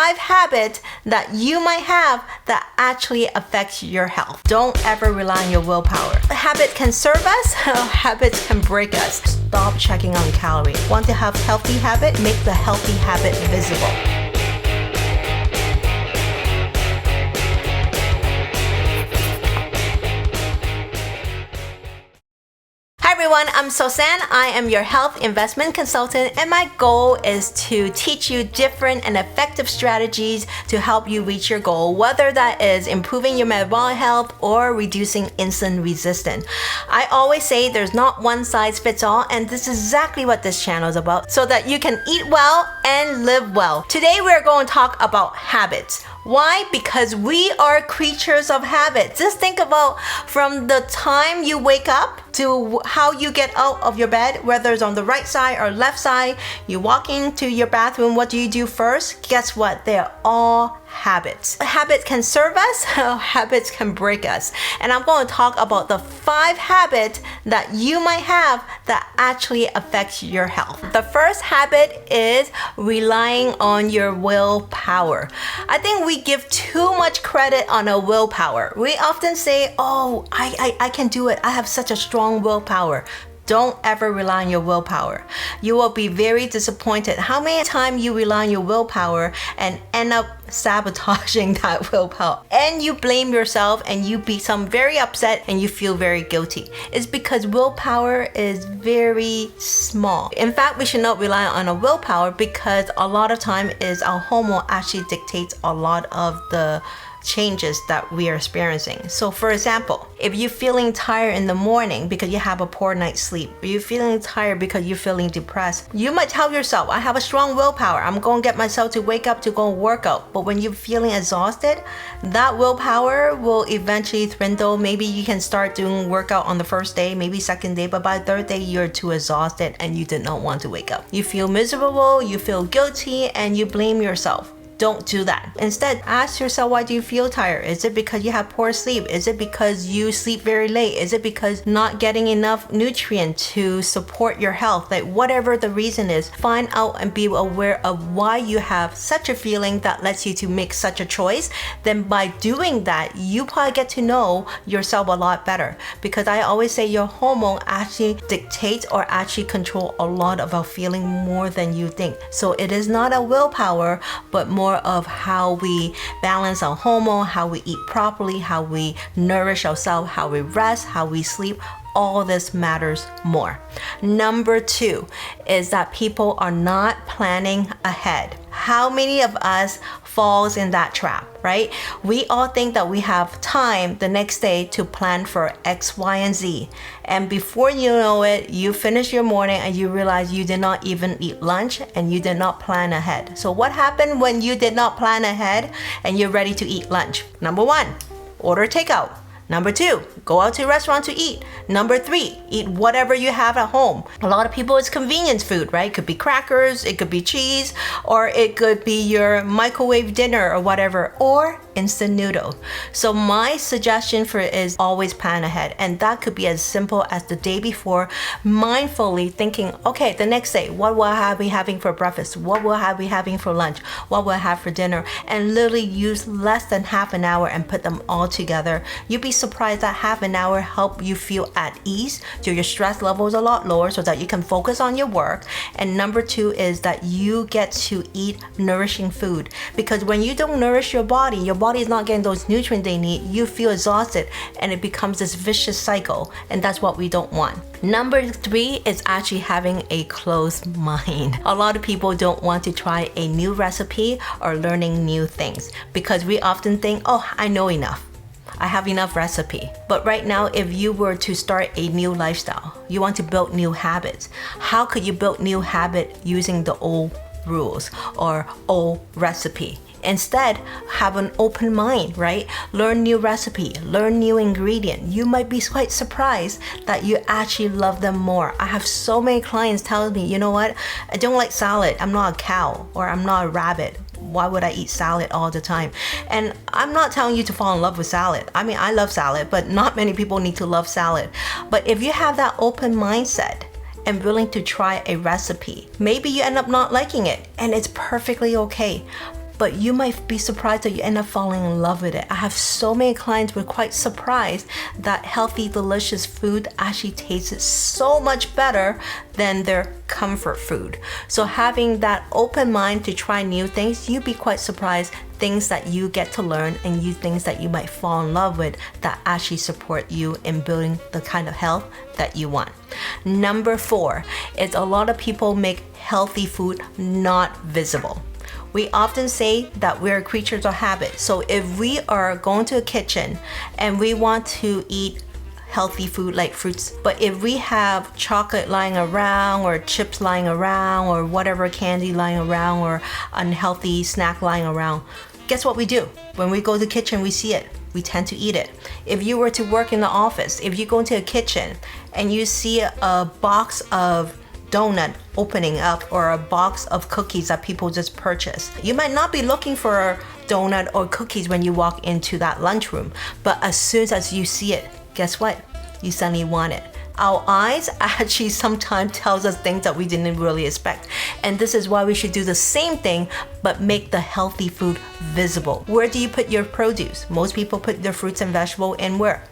5 habits that you might have that actually affects your health. Don't ever rely on your willpower. Habits can serve us, habits can break us. Stop checking on calories. Want to have healthy habit? Make the healthy habit visible. Hi everyone, I'm Sosan. I am your health investment consultant, and my goal is to teach you different and effective strategies to help you reach your goal, whether that is improving your metabolic health or reducing insulin resistance. I always say there's not one size fits all, and this is exactly what this channel is about, so that you can eat well and live well. Today we're going to talk about habits. Why? Because we are creatures of habit. Just think about from the time you wake up to how you get out of your bed, whether it's on the right side or left side. You walk into your bathroom, what do you do first? Guess what? They're all habits. Habits can serve us, habits can break us. And I'm going to talk about the 5 habits that you might have that actually affects your health. The first habit is relying on your willpower. I think we give too much credit on our willpower. We often say, oh, I can do it. I have such a strong willpower. Don't ever rely on your willpower. You will be very disappointed how many times you rely on your willpower and end up sabotaging that willpower. And you blame yourself and you become very upset and you feel very guilty. It's because willpower is very small. In fact, we should not rely on a willpower because a lot of time is our hormone actually dictates a lot of the changes that we are experiencing. So for example, if you're feeling tired in the morning because you have a poor night's sleep, or you're feeling tired because you're feeling depressed, you might tell yourself, I have a strong willpower. I'm going to get myself to wake up to go work out. But when you're feeling exhausted, that willpower will eventually dwindle. Maybe you can start doing workout on the first day, maybe second day, but by third day, you're too exhausted and you did not want to wake up. You feel miserable, you feel guilty, and you blame yourself. Don't do that. Instead, ask yourself, why do you feel tired? Is it because you have poor sleep? Is it because you sleep very late? Is it because not getting enough nutrient to support your health? Like whatever the reason is, find out and be aware of why you have such a feeling that lets you to make such a choice. Then by doing that, you probably get to know yourself a lot better. Because I always say your hormone actually dictates or actually control a lot of our feeling more than you think. So it is not a willpower, but more of how we balance our hormone, how we eat properly, how we nourish ourselves, how we rest, how we sleep. All this matters more. Number 2 is that people are not planning ahead. How many of us falls in that trap, right? We all think that we have time the next day to plan for X, Y, and Z. And before you know it, you finish your morning and you realize you did not even eat lunch and you did not plan ahead. So what happened when you did not plan ahead and you're ready to eat lunch? Number 1, order takeout. Number 2, go out to a restaurant to eat. Number 3, eat whatever you have at home. A lot of people, it's convenience food, right? It could be crackers, it could be cheese, or it could be your microwave dinner or whatever, or instant noodle. So my suggestion for it is always plan ahead. And that could be as simple as the day before, mindfully thinking, okay, the next day, what will I be having for breakfast? What will I be having for lunch? What will I have for dinner? And literally use less than half an hour and put them all together. You'd be surprised that half an hour help you feel at ease, so your stress level is a lot lower so that you can focus on your work. And number 2 is that you get to eat nourishing food, because when you don't nourish your body is not getting those nutrients they need, you feel exhausted and it becomes this vicious cycle, and that's what we don't want. Number 3 is actually having a closed mind. A lot of people don't want to try a new recipe or learning new things because we often think, oh, I know enough. I have enough recipe. But right now, if you were to start a new lifestyle, you want to build new habits, how could you build new habit using the old rules or old recipe? Instead, have an open mind, right? Learn new recipe, learn new ingredient. You might be quite surprised that you actually love them more. I have so many clients telling me, you know what? I don't like salad. I'm not a cow, or I'm not a rabbit. Why would I eat salad all the time? And I'm not telling you to fall in love with salad. I mean, I love salad, but not many people need to love salad. But if you have that open mindset and willing to try a recipe, maybe you end up not liking it, and it's perfectly okay. but you might be surprised that you end up falling in love with it. I have so many clients who were quite surprised that healthy, delicious food actually tasted so much better than their comfort food. So having that open mind to try new things, you'd be quite surprised things that you get to learn and things that you might fall in love with that actually support you in building the kind of health that you want. Number 4 is a lot of people make healthy food not visible. We often say that we're creatures of habit. So if we are going to a kitchen and we want to eat healthy food like fruits, but if we have chocolate lying around or chips lying around or whatever candy lying around or unhealthy snack lying around, guess what we do? When we go to the kitchen, we see it. We tend to eat it. If you were to work in the office, if you go into a kitchen and you see a box of donut opening up or a box of cookies that people just purchase, you might not be looking for a donut or cookies when you walk into that lunchroom, but as soon as you see it, guess what? You suddenly want it. Our eyes actually sometimes tells us things that we didn't really expect. And this is why we should do the same thing, but make the healthy food visible. Where do you put your produce? Most people put their fruits and vegetables in where?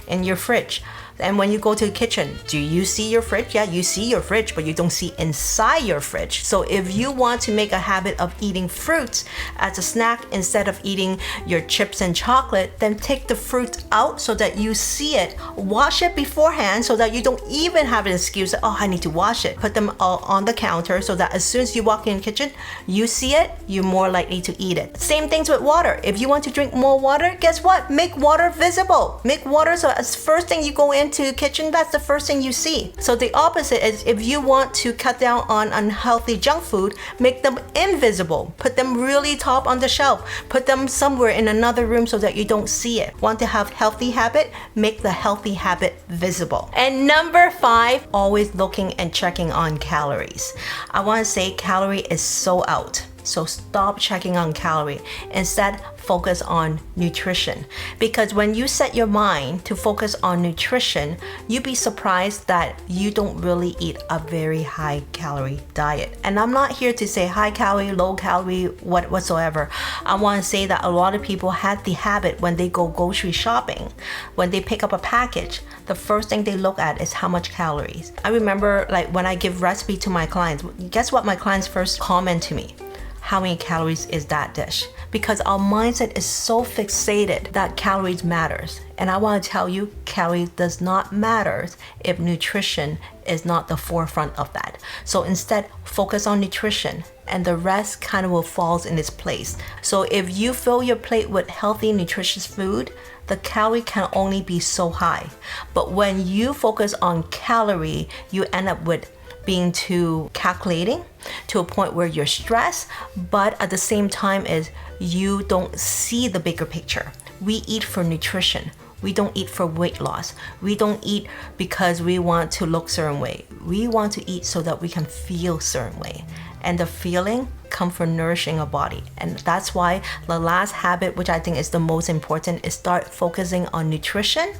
In your fridge. And when you go to the kitchen, do you see your fridge? Yeah, you see your fridge, but you don't see inside your fridge. So if you want to make a habit of eating fruits as a snack instead of eating your chips and chocolate, then take the fruit out so that you see it. Wash it beforehand so that you don't even have an excuse that, oh, I need to wash it. Put them all on the counter so that as soon as you walk in the kitchen, you see it, you're more likely to eat it. Same things with water. If you want to drink more water, guess what? Make water visible. Make water so as first thing you go into the kitchen, that's the first thing you see. So the opposite is if you want to cut down on unhealthy junk food, make them invisible. Put them really top on the shelf. Put them somewhere in another room so that you don't see it. Want to have healthy habit? Make the healthy habit visible. And number 5, always looking and checking on calories. I want to say calorie is so out. So stop checking on calorie. Instead, focus on nutrition. Because when you set your mind to focus on nutrition, you'd be surprised that you don't really eat a very high calorie diet. And I'm not here to say high calorie, low calorie, whatsoever. I want to say that a lot of people had the habit when they go grocery shopping, when they pick up a package, the first thing they look at is how much calories. I remember like when I give recipe to my clients, guess what my clients first comment to me? How many calories is that dish? Because our mindset is so fixated that calories matters. And I want to tell you, calories does not matter if nutrition is not the forefront of that. So instead, focus on nutrition and the rest kind of will fall in its place. So if you fill your plate with healthy, nutritious food, the calorie can only be so high. But when you focus on calorie, you end up with being too calculating to a point where you're stressed, but at the same time is you don't see the bigger picture. We eat for nutrition. We don't eat for weight loss. We don't eat because we want to look certain way. We want to eat so that we can feel certain way. And the feeling come from nourishing our body. And that's why the last habit, which I think is the most important, is start focusing on nutrition.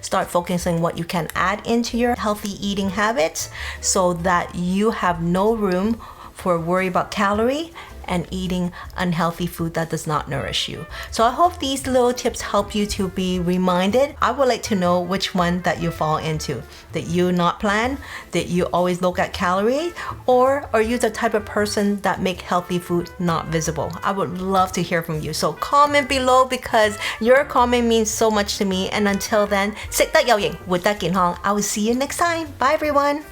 Start focusing what you can add into your healthy eating habits so that you have no room for worry about calorie and eating unhealthy food that does not nourish you. So I hope these little tips help you to be reminded. I would like to know which one that you fall into. Did you not plan? Did you always look at calories? Or are you the type of person that make healthy food not visible? I would love to hear from you. So comment below because your comment means so much to me. And until then, 食得有型，活得健康. I will see you next time. Bye everyone.